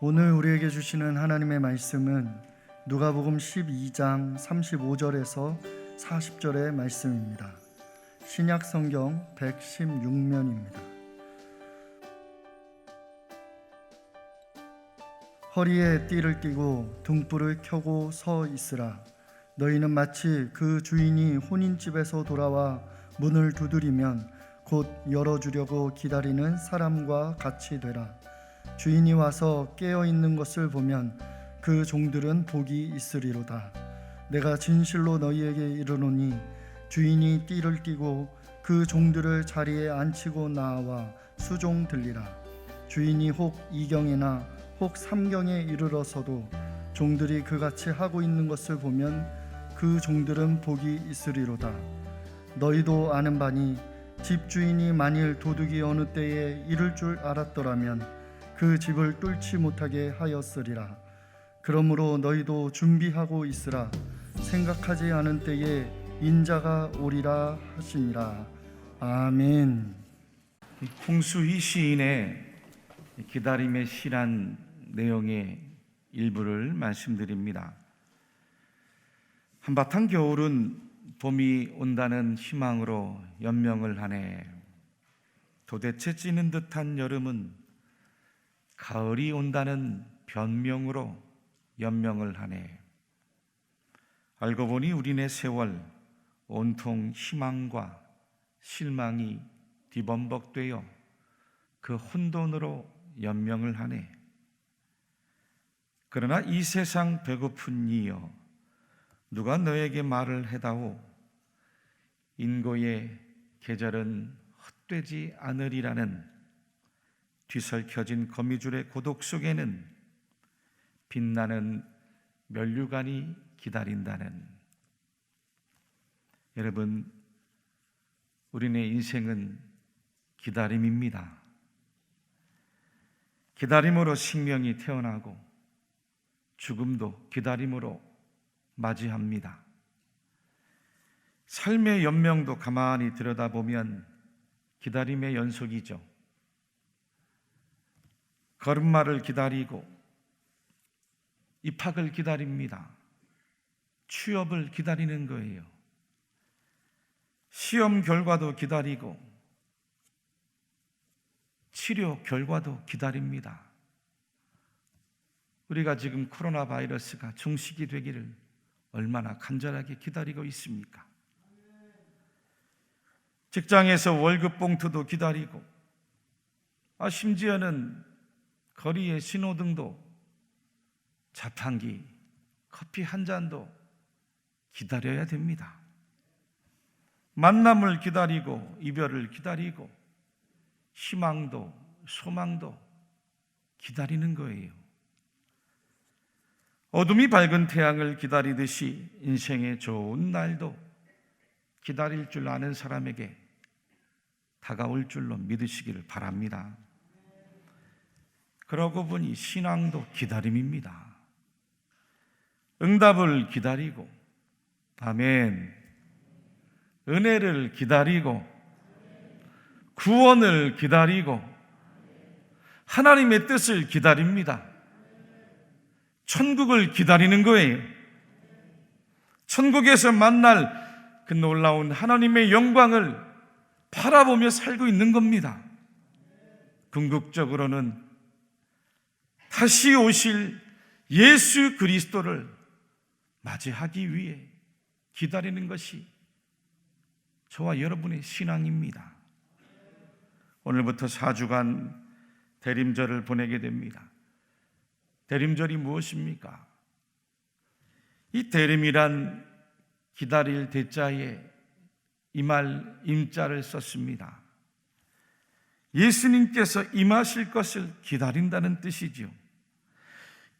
오늘 우리에게 주시는 하나님의 말씀은 누가복음 12장 35절에서 40절의 말씀입니다. 신약 성경 116면입니다. 허리에 띠를 띠고 등불을 켜고 서 있으라. 너희는 마치 그 주인이 혼인집에서 돌아와 문을 두드리면 곧 열어주려고 기다리는 사람과 같이 되라. 주인이 와서 깨어있는 것을 보면 그 종들은 복이 있으리로다. 내가 진실로 너희에게 이르노니 주인이 띠를 띠고 그 종들을 자리에 앉히고 나와 수종 들리라. 주인이 혹 이경에나 혹 삼경에 이르러서도 종들이 그같이 하고 있는 것을 보면 그 종들은 복이 있으리로다. 너희도 아는 바니 집주인이 만일 도둑이 어느 때에 이를 줄 알았더라면 그 집을 뚫지 못하게 하였으리라. 그러므로 너희도 준비하고 있으라. 생각하지 않은 때에 인자가 오리라 하시니라. 아멘. 홍수희 시인의 기다림의 시란 내용의 일부를 말씀드립니다. 한바탕 겨울은 봄이 온다는 희망으로 연명을 하네. 도대체 찌는 듯한 여름은 가을이 온다는 변명으로 연명을 하네. 알고 보니 우리네 세월 온통 희망과 실망이 뒤범벅되어 그 혼돈으로 연명을 하네. 그러나 이 세상 배고픈 이여 누가 너에게 말을 해다오. 인고의 계절은 헛되지 않으리라는 뒤설켜진 거미줄의 고독 속에는 빛나는 면류관이 기다린다는. 여러분, 우리네 인생은 기다림입니다. 기다림으로 생명이 태어나고 죽음도 기다림으로 맞이합니다. 삶의 연명도 가만히 들여다보면 기다림의 연속이죠. 걸음마를 기다리고 입학을 기다립니다. 취업을 기다리는 거예요. 시험 결과도 기다리고 치료 결과도 기다립니다. 우리가 지금 코로나 바이러스가 종식이 되기를 얼마나 간절하게 기다리고 있습니까? 직장에서 월급 봉투도 기다리고, 심지어는 거리의 신호등도, 자판기, 커피 한 잔도 기다려야 됩니다. 만남을 기다리고 이별을 기다리고 희망도 소망도 기다리는 거예요. 어둠이 밝은 태양을 기다리듯이 인생의 좋은 날도 기다릴 줄 아는 사람에게 다가올 줄로 믿으시기를 바랍니다. 그러고 보니 신앙도 기다림입니다. 응답을 기다리고, 아멘. 은혜를 기다리고, 구원을 기다리고, 하나님의 뜻을 기다립니다. 천국을 기다리는 거예요. 천국에서 만날 그 놀라운 하나님의 영광을 바라보며 살고 있는 겁니다. 궁극적으로는 다시 오실 예수 그리스도를 맞이하기 위해 기다리는 것이 저와 여러분의 신앙입니다. 오늘부터 4주간 대림절을 보내게 됩니다. 대림절이 무엇입니까? 이 대림이란 기다릴 대자에 임할 임자를 썼습니다. 예수님께서 임하실 것을 기다린다는 뜻이죠.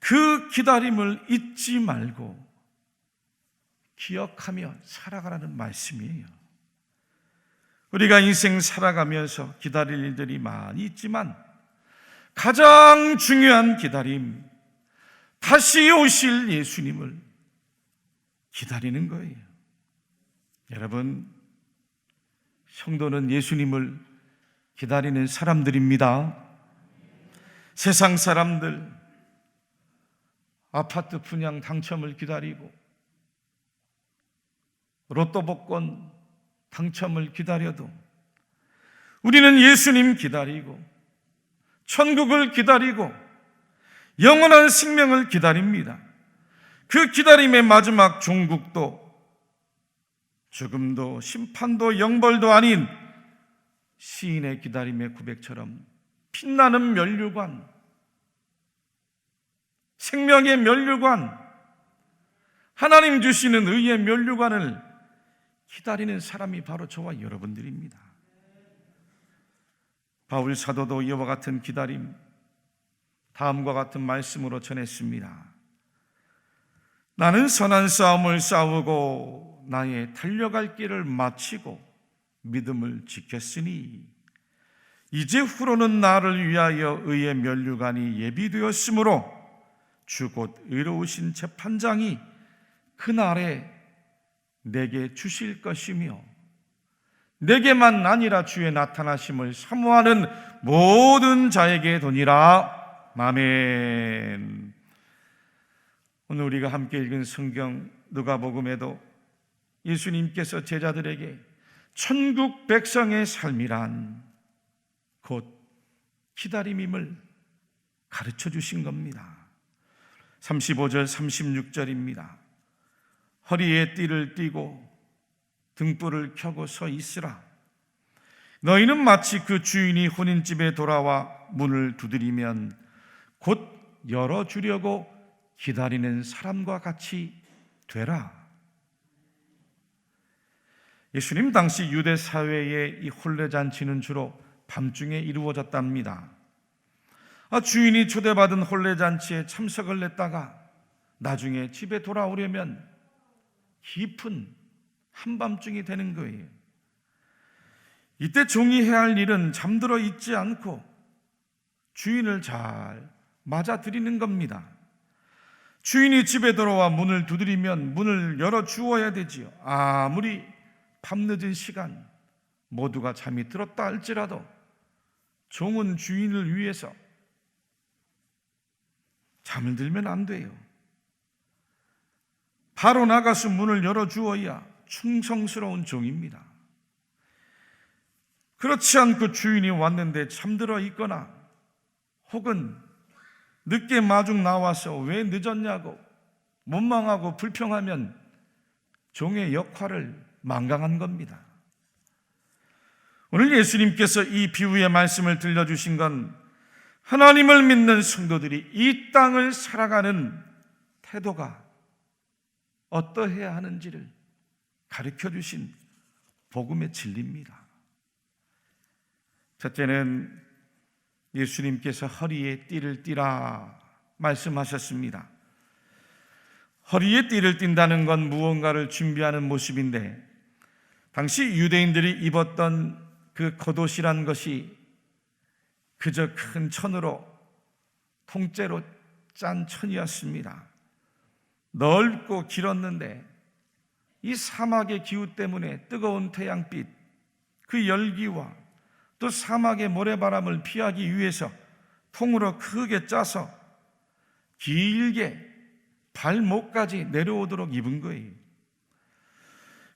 그 기다림을 잊지 말고 기억하며 살아가라는 말씀이에요. 우리가 인생 살아가면서 기다릴 일들이 많이 있지만 가장 중요한 기다림, 다시 오실 예수님을 기다리는 거예요. 여러분, 성도는 예수님을 기다리는 사람들입니다. 세상 사람들, 아파트 분양 당첨을 기다리고 로또 복권 당첨을 기다려도 우리는 예수님 기다리고 천국을 기다리고 영원한 생명을 기다립니다. 그 기다림의 마지막 종국도 죽음도 심판도 영벌도 아닌 시인의 기다림의 고백처럼 빛나는 면류관, 생명의 면류관, 하나님 주시는 의의 면류관을 기다리는 사람이 바로 저와 여러분들입니다. 바울 사도도 이와 같은 기다림, 다음과 같은 말씀으로 전했습니다. 나는 선한 싸움을 싸우고 나의 달려갈 길을 마치고 믿음을 지켰으니 이제 후로는 나를 위하여 의의 면류관이 예비되었으므로 주 곧 의로우신 재판장이 그날에 내게 주실 것이며 내게만 아니라 주의 나타나심을 사모하는 모든 자에게 도니라. 아멘. 오늘 우리가 함께 읽은 성경 누가복음에도 예수님께서 제자들에게 천국 백성의 삶이란 곧 기다림임을 가르쳐 주신 겁니다. 35절 36절입니다. 허리에 띠를 띠고 등불을 켜고 서 있으라. 너희는 마치 그 주인이 혼인집에 돌아와 문을 두드리면 곧 열어주려고 기다리는 사람과 같이 되라. 예수님 당시 유대 사회의 이 혼례잔치는 주로 밤중에 이루어졌답니다. 주인이 초대받은 혼례잔치에 참석을 했다가 나중에 집에 돌아오려면 깊은 한밤중이 되는 거예요. 이때 종이 해야 할 일은 잠들어 있지 않고 주인을 잘 맞아들이는 겁니다. 주인이 집에 들어와 문을 두드리면 문을 열어주어야 되지요. 아무리 밤늦은 시간 모두가 잠이 들었다 할지라도 종은 주인을 위해서 잠을 들면 안 돼요. 바로 나가서 문을 열어주어야 충성스러운 종입니다. 그렇지 않고 주인이 왔는데 잠들어 있거나 혹은 늦게 마중 나와서 왜 늦었냐고 원망하고 불평하면 종의 역할을 망각한 겁니다. 오늘 예수님께서 이 비유의 말씀을 들려주신 건 하나님을 믿는 성도들이 이 땅을 살아가는 태도가 어떠해야 하는지를 가르쳐 주신 복음의 진리입니다. 첫째는 예수님께서 허리에 띠를 띠라 말씀하셨습니다. 허리에 띠를 띈다는 건 무언가를 준비하는 모습인데 당시 유대인들이 입었던 그 겉옷이란 것이 그저 큰 천으로 통째로 짠 천이었습니다. 넓고 길었는데 이 사막의 기후 때문에 뜨거운 태양빛, 그 열기와 또 사막의 모래바람을 피하기 위해서 통으로 크게 짜서 길게 발목까지 내려오도록 입은 거예요.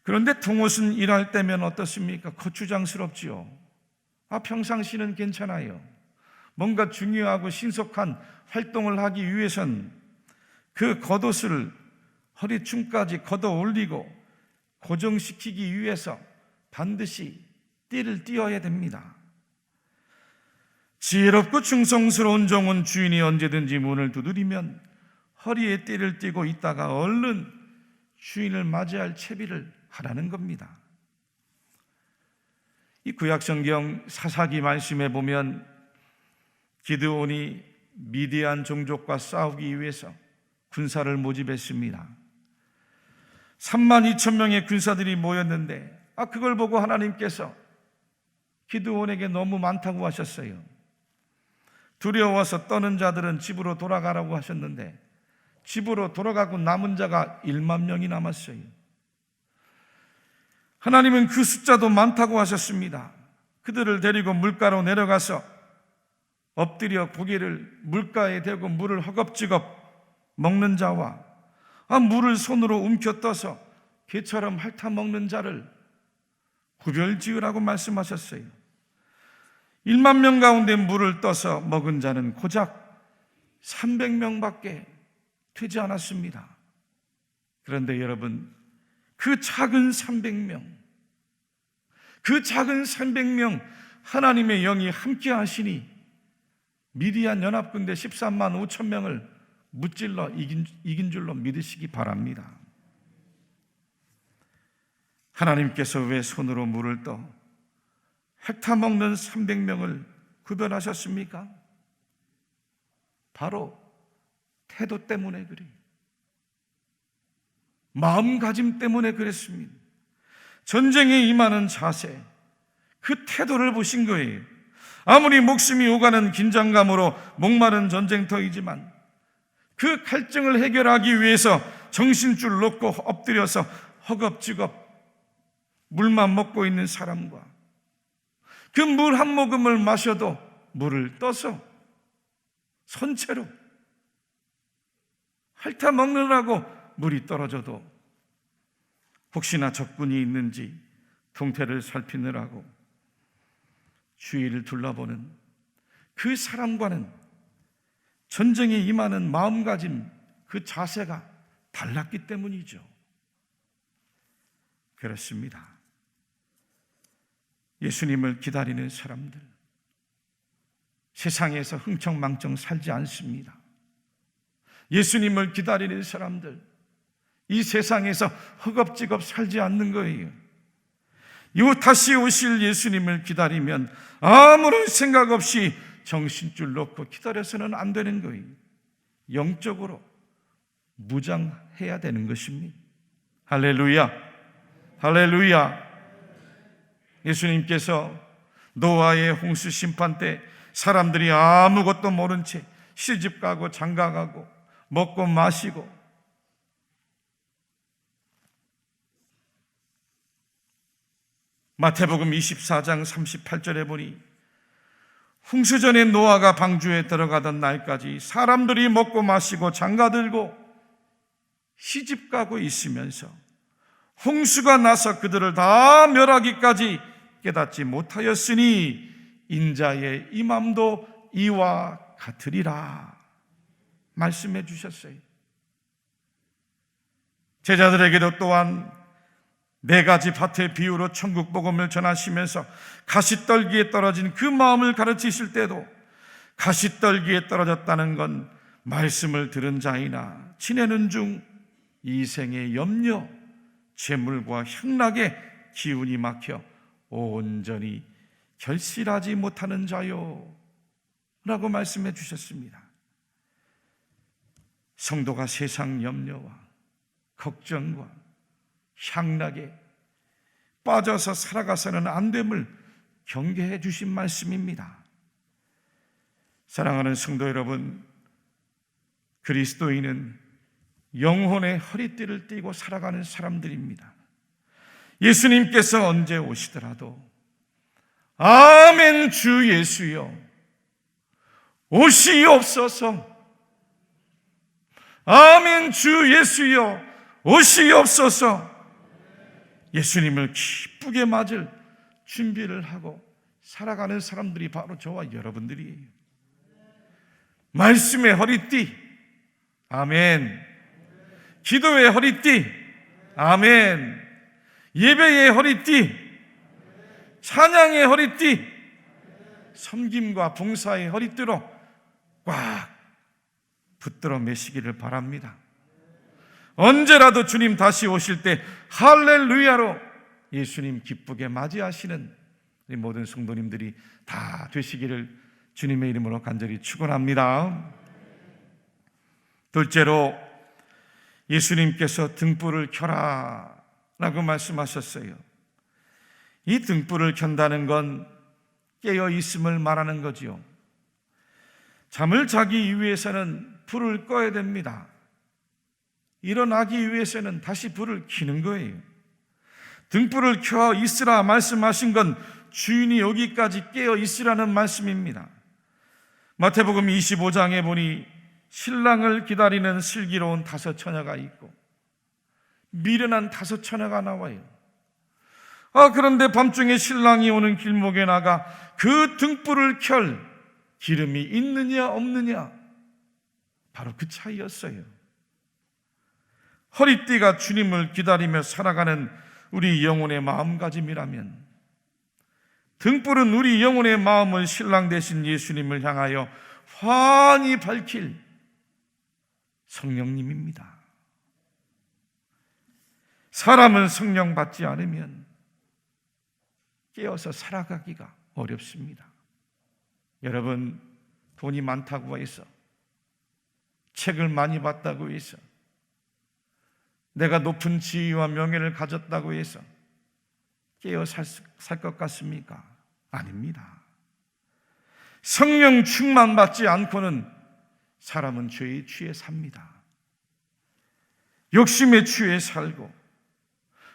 그런데 통옷은 일할 때면 어떻습니까? 거추장스럽지요. 평상시는 괜찮아요. 뭔가 중요하고 신속한 활동을 하기 위해선 그 겉옷을 허리춤까지 걷어 올리고 고정시키기 위해서 반드시 띠를 띄어야 됩니다. 지혜롭고 충성스러운 종은 주인이 언제든지 문을 두드리면 허리에 띠를 띠고 있다가 얼른 주인을 맞이할 채비를 하라는 겁니다. 이 구약성경 사사기 말씀에 보면 기드온이 미디안 종족과 싸우기 위해서 군사를 모집했습니다. 32,000명의 군사들이 모였는데 그걸 보고 하나님께서 기드온에게 너무 많다고 하셨어요. 두려워서 떠는 자들은 집으로 돌아가라고 하셨는데 집으로 돌아가고 남은 자가 1만 명이 남았어요. 하나님은 그 숫자도 많다고 하셨습니다. 그들을 데리고 물가로 내려가서 엎드려 고개를 물가에 대고 물을 허겁지겁 먹는 자와 물을 손으로 움켜 떠서 개처럼 핥아 먹는 자를 구별지으라고 말씀하셨어요. 1만 명 가운데 물을 떠서 먹은 자는 고작 300명밖에 되지 않았습니다. 그런데 여러분, 그 작은 300명, 하나님의 영이 함께 하시니 미디안 연합군대 13만 5천 명을 무찔러 이긴 줄로 믿으시기 바랍니다. 하나님께서 왜 손으로 물을 떠 핥아먹는 300명을 구별하셨습니까? 바로 태도 때문에 그래요. 마음가짐 때문에 그랬습니다. 전쟁에 임하는 자세, 그 태도를 보신 거예요. 아무리 목숨이 오가는 긴장감으로 목마른 전쟁터이지만 그 갈증을 해결하기 위해서 정신줄 놓고 엎드려서 허겁지겁 물만 먹고 있는 사람과 그 물 한 모금을 마셔도 물을 떠서 선체로 핥아 먹느라고 물이 떨어져도 혹시나 적군이 있는지 동태를 살피느라고 주위를 둘러보는 그 사람과는 전쟁에 임하는 마음가짐, 그 자세가 달랐기 때문이죠. 그렇습니다. 예수님을 기다리는 사람들, 세상에서 흥청망청 살지 않습니다. 예수님을 기다리는 사람들, 이 세상에서 허겁지겁 살지 않는 거예요. 다시 오실 예수님을 기다리면 아무런 생각 없이 정신줄 놓고 기다려서는 안 되는 거예요. 영적으로 무장해야 되는 것입니다. 할렐루야, 할렐루야. 예수님께서 노아의 홍수 심판 때 사람들이 아무것도 모른 채 시집가고 장가가고 먹고 마시고 마태복음 24장 38절에 보니 홍수 전에 노아가 방주에 들어가던 날까지 사람들이 먹고 마시고 장가들고 시집가고 있으면서 홍수가 나서 그들을 다 멸하기까지 깨닫지 못하였으니 인자의 임함도 이와 같으리라 말씀해 주셨어요. 제자들에게도 또한 4가지 밭의 비유로 천국 복음을 전하시면서 가시떨기에 떨어진 그 마음을 가르치실 때도 가시떨기에 떨어졌다는 건 말씀을 들은 자이나 지내는 중 이생의 염려, 재물과 향락에 기운이 막혀 온전히 결실하지 못하는 자요 라고 말씀해 주셨습니다. 성도가 세상 염려와 걱정과 향락에 빠져서 살아가서는 안 됨을 경계해 주신 말씀입니다. 사랑하는 성도 여러분, 그리스도인은 영혼의 허리띠를 띠고 살아가는 사람들입니다. 예수님께서 언제 오시더라도 아멘 주 예수여 오시옵소서, 아멘 주 예수여 오시옵소서. 예수님을 기쁘게 맞을 준비를 하고 살아가는 사람들이 바로 저와 여러분들이에요. 말씀의 허리띠, 아멘. 기도의 허리띠, 아멘. 예배의 허리띠, 찬양의 허리띠, 섬김과 봉사의 허리띠로 꽉 붙들어 매시기를 바랍니다. 언제라도 주님 다시 오실 때 할렐루야로 예수님 기쁘게 맞이하시는 우리 모든 성도님들이 다 되시기를 주님의 이름으로 간절히 축원합니다. 둘째로 예수님께서 등불을 켜라 라고 말씀하셨어요. 이 등불을 켠다는 건 깨어 있음을 말하는 거지요. 잠을 자기 위해서는 불을 꺼야 됩니다. 일어나기 위해서는 다시 불을 켜는 거예요. 등불을 켜 있으라 말씀하신 건 주인이 여기까지 깨어 있으라는 말씀입니다. 마태복음 25장에 보니 신랑을 기다리는 슬기로운 5 처녀가 있고 미련한 5 처녀가 나와요. 그런데 밤중에 신랑이 오는 길목에 나가 그 등불을 켤 기름이 있느냐 없느냐, 바로 그 차이였어요. 허리띠가 주님을 기다리며 살아가는 우리 영혼의 마음가짐이라면, 등불은 우리 영혼의 마음을 신랑 되신 예수님을 향하여 환히 밝힐 성령님입니다. 사람은 성령 받지 않으면 깨어서 살아가기가 어렵습니다. 여러분, 돈이 많다고 해서, 책을 많이 봤다고 해서, 내가 높은 지위와 명예를 가졌다고 해서 깨어 살 것 같습니까? 아닙니다. 성령 충만 받지 않고는 사람은 죄에 취해 삽니다. 욕심에 취해 살고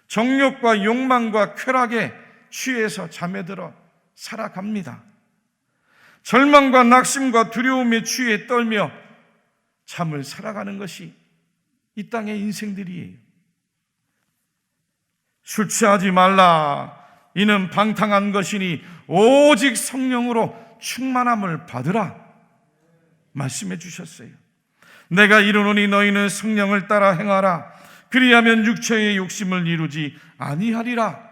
정욕과 욕망과 쾌락에 취해서 잠에 들어 살아갑니다. 절망과 낙심과 두려움에 취해 떨며 잠을 살아가는 것이 이 땅의 인생들이에요. 술 취하지 말라, 이는 방탕한 것이니 오직 성령으로 충만함을 받으라 말씀해 주셨어요. 내가 이르노니 너희는 성령을 따라 행하라. 그리하면 육체의 욕심을 이루지 아니하리라.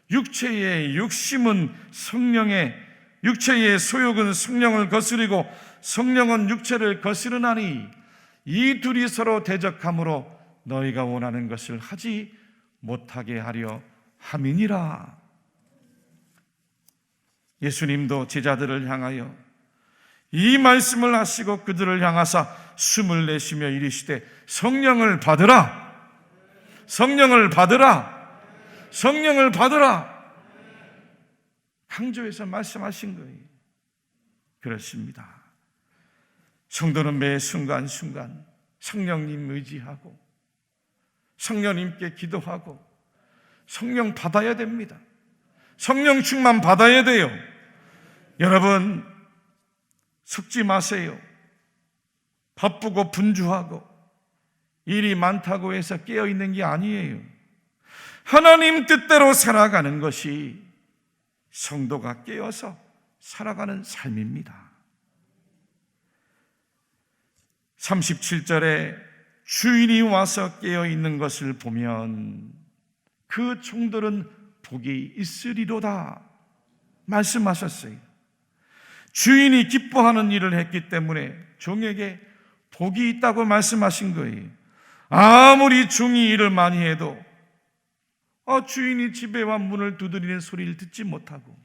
육체의 욕심은 육체의 소욕은 성령을 거스리고 성령은 육체를 거스르나니 이 둘이 서로 대적함으로 너희가 원하는 것을 하지 못하게 하려 함이니라. 예수님도 제자들을 향하여 이 말씀을 하시고 그들을 향하사 숨을 내쉬며 이르시되 성령을 받으라, 성령을 받으라, 성령을 받으라 강조해서 말씀하신 거예요. 그렇습니다. 성도는 매 순간순간 성령님 의지하고 성령님께 기도하고 성령 받아야 됩니다. 성령 충만 받아야 돼요. 여러분, 속지 마세요. 바쁘고 분주하고 일이 많다고 해서 깨어있는 게 아니에요. 하나님 뜻대로 살아가는 것이 성도가 깨어서 살아가는 삶입니다. 37절에 주인이 와서 깨어있는 것을 보면 그 종들은 복이 있으리로다 말씀하셨어요. 주인이 기뻐하는 일을 했기 때문에 종에게 복이 있다고 말씀하신 거예요. 아무리 종이 일을 많이 해도 주인이 집에 와 문을 두드리는 소리를 듣지 못하고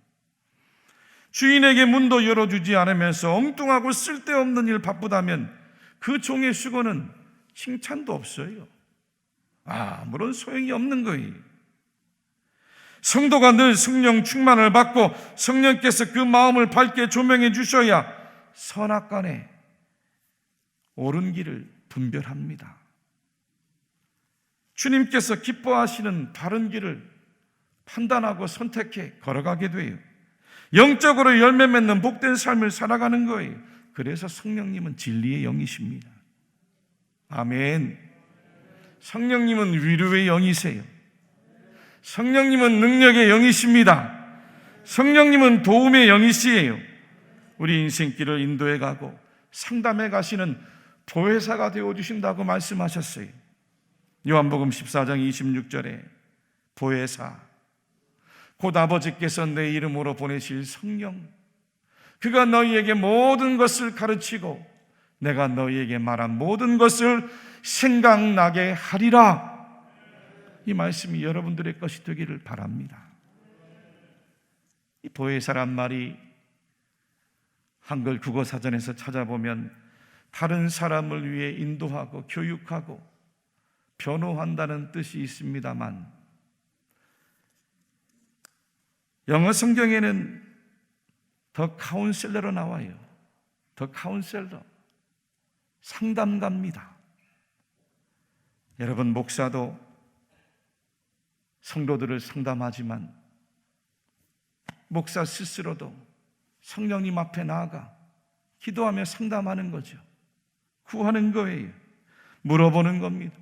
주인에게 문도 열어주지 않으면서 엉뚱하고 쓸데없는 일 바쁘다면 그 종의 수고는 칭찬도 없어요. 아무런 소용이 없는 거예요. 성도가 늘 성령 충만을 받고 성령께서 그 마음을 밝게 조명해 주셔야 선악간에 옳은 길을 분별합니다. 주님께서 기뻐하시는 바른 길을 판단하고 선택해 걸어가게 돼요. 영적으로 열매 맺는 복된 삶을 살아가는 거예요. 그래서 성령님은 진리의 영이십니다. 아멘. 성령님은 위로의 영이세요. 성령님은 능력의 영이십니다. 성령님은 도움의 영이시에요. 우리 인생길을 인도해 가고 상담해 가시는 보혜사가 되어주신다고 말씀하셨어요. 요한복음 14장 26절에 보혜사, 곧 아버지께서 내 이름으로 보내실 성령, 그가 너희에게 모든 것을 가르치고 내가 너희에게 말한 모든 것을 생각나게 하리라. 이 말씀이 여러분들의 것이 되기를 바랍니다. 이 보혜사란 말이 한글 국어사전에서 찾아보면 다른 사람을 위해 인도하고 교육하고 변호한다는 뜻이 있습니다만, 영어 성경에는 더 카운셀러로 나와요. 더 카운셀러, 상담가입니다. 여러분, 목사도 성도들을 상담하지만 목사 스스로도 성령님 앞에 나아가 기도하며 상담하는 거죠. 구하는 거예요. 물어보는 겁니다.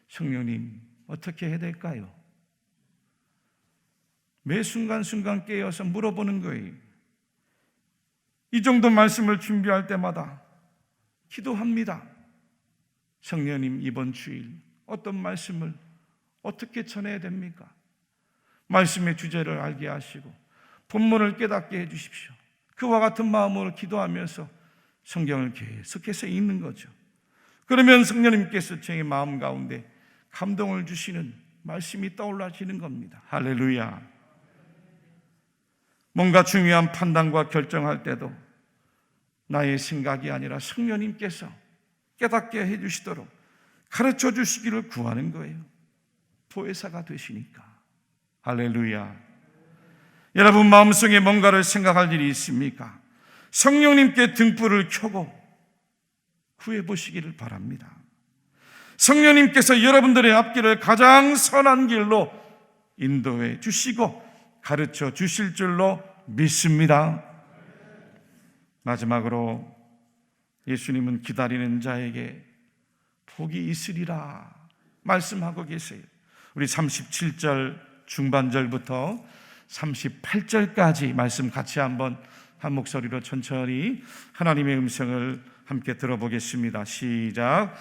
성령님, 어떻게 해야 될까요? 매 순간순간 깨어서 물어보는 거예요. 이 정도 말씀을 준비할 때마다 기도합니다. 성령님, 이번 주일 어떤 말씀을 어떻게 전해야 됩니까? 말씀의 주제를 알게 하시고 본문을 깨닫게 해 주십시오. 그와 같은 마음으로 기도하면서 성경을 계속해서 읽는 거죠. 그러면 성령님께서 제 마음 가운데 감동을 주시는 말씀이 떠올라지는 겁니다. 할렐루야. 뭔가 중요한 판단과 결정할 때도 나의 생각이 아니라 성령님께서 깨닫게 해주시도록 가르쳐 주시기를 구하는 거예요. 보혜사가 되시니까. 할렐루야. 여러분 마음속에 뭔가를 생각할 일이 있습니까? 성령님께 등불을 켜고 구해보시기를 바랍니다. 성령님께서 여러분들의 앞길을 가장 선한 길로 인도해 주시고 가르쳐 주실 줄로 믿습니다. 마지막으로 예수님은 기다리는 자에게 복이 있으리라 말씀하고 계세요. 우리 37절 중반절부터 38절까지 말씀 같이 한번 한 목소리로 천천히 하나님의 음성을 함께 들어보겠습니다. 시작.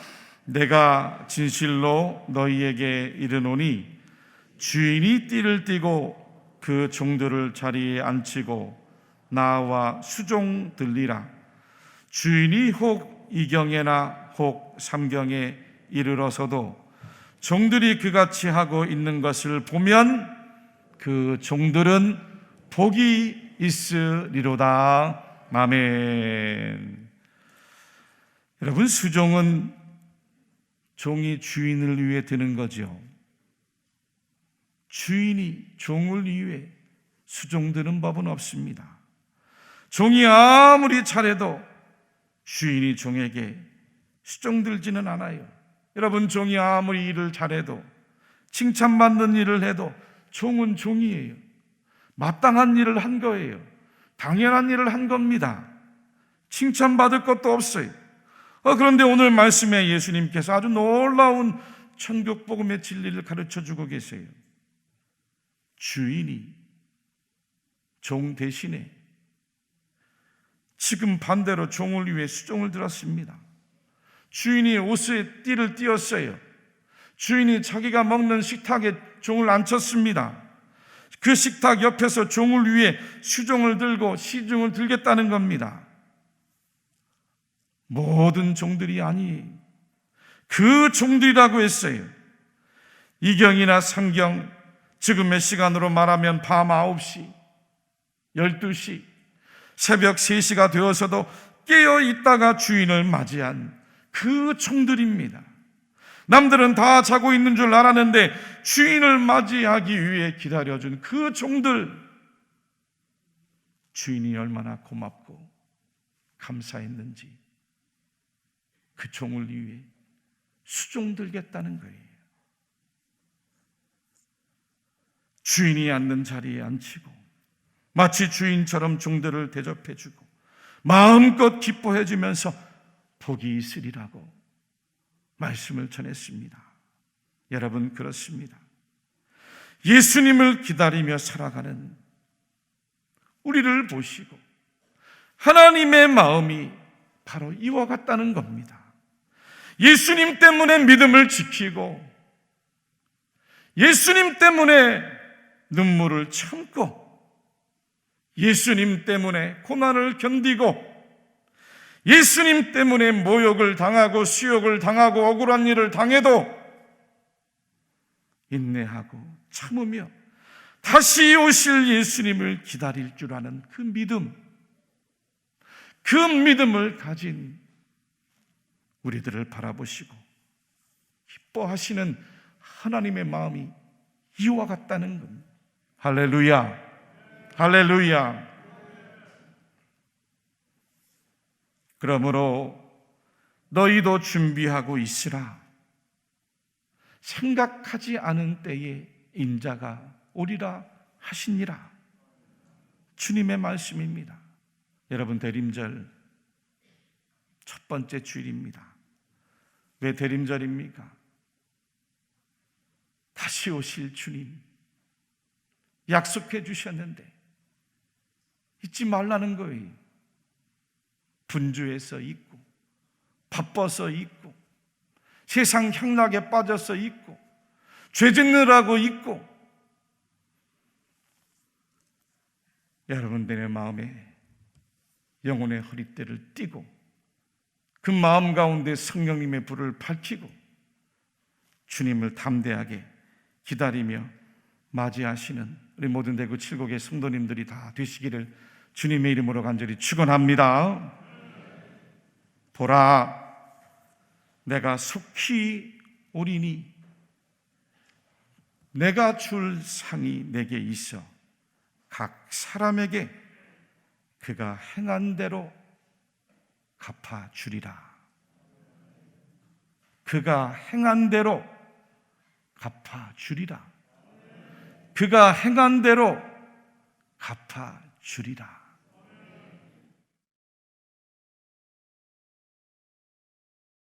내가 진실로 너희에게 이르노니 주인이 띠를 띠고 그 종들을 자리에 앉히고 나와 수종 들리라. 주인이 혹 이경에나 혹 삼경에 이르러서도 종들이 그같이 하고 있는 것을 보면 그 종들은 복이 있으리로다. 아멘. 여러분, 수종은 종이 주인을 위해 드는 거죠. 주인이 종을 위해 수종드는 법은 없습니다. 종이 아무리 잘해도 주인이 종에게 수종들지는 않아요. 여러분, 종이 아무리 일을 잘해도 칭찬받는 일을 해도 종은 종이에요. 마땅한 일을 한 거예요. 당연한 일을 한 겁니다. 칭찬받을 것도 없어요. 그런데 오늘 말씀에 예수님께서 아주 놀라운 천국 복음의 진리를 가르쳐주고 계세요. 주인이 종 대신에 지금 반대로 종을 위해 수종을 들었습니다. 주인이 옷에 띠를 띄었어요. 주인이 자기가 먹는 식탁에 종을 앉혔습니다. 그 식탁 옆에서 종을 위해 수종을 들고 시중을 들겠다는 겁니다. 모든 종들이 아니, 그 종들이라고 했어요. 이경이나 삼경, 지금의 시간으로 말하면 밤 9시, 12시, 새벽 3시가 되어서도 깨어 있다가 주인을 맞이한 그 종들입니다. 남들은 다 자고 있는 줄 알았는데 주인을 맞이하기 위해 기다려준 그 종들, 주인이 얼마나 고맙고 감사했는지 그 종을 위해 수종들겠다는 거예요. 주인이 앉는 자리에 앉히고 마치 주인처럼 종들을 대접해주고 마음껏 기뻐해주면서 복이 있으리라고 말씀을 전했습니다. 여러분, 그렇습니다. 예수님을 기다리며 살아가는 우리를 보시고 하나님의 마음이 바로 이와 같다는 겁니다. 예수님 때문에 믿음을 지키고 예수님 때문에 눈물을 참고 예수님 때문에 고난을 견디고 예수님 때문에 모욕을 당하고 수욕을 당하고 억울한 일을 당해도 인내하고 참으며 다시 오실 예수님을 기다릴 줄 아는 그 믿음, 그 믿음을 가진 우리들을 바라보시고 기뻐하시는 하나님의 마음이 이와 같다는 겁니다. 할렐루야, 할렐루야. 그러므로 너희도 준비하고 있으라. 생각하지 않은 때에 인자가 오리라 하시니라. 주님의 말씀입니다. 여러분, 대림절 첫 번째 주일입니다. 왜 대림절입니까? 다시 오실 주님 약속해 주셨는데 잊지 말라는 거예요. 분주해서 있고 바빠서 있고 세상 향락에 빠져서 있고 죄 짓느라고 있고 여러분들의 마음에 영혼의 허리띠를 띠고 그 마음 가운데 성령님의 불을 밝히고 주님을 담대하게 기다리며 맞이하시는 우리 모든 대구 칠곡의 성도님들이 다 되시기를 주님의 이름으로 간절히 축원합니다. 보라, 내가 속히 오리니 내가 줄 상이 내게 있어 각 사람에게 그가 행한 대로 갚아주리라. 그가 행한 대로 갚아주리라. 그가 행한 대로 갚아주리라.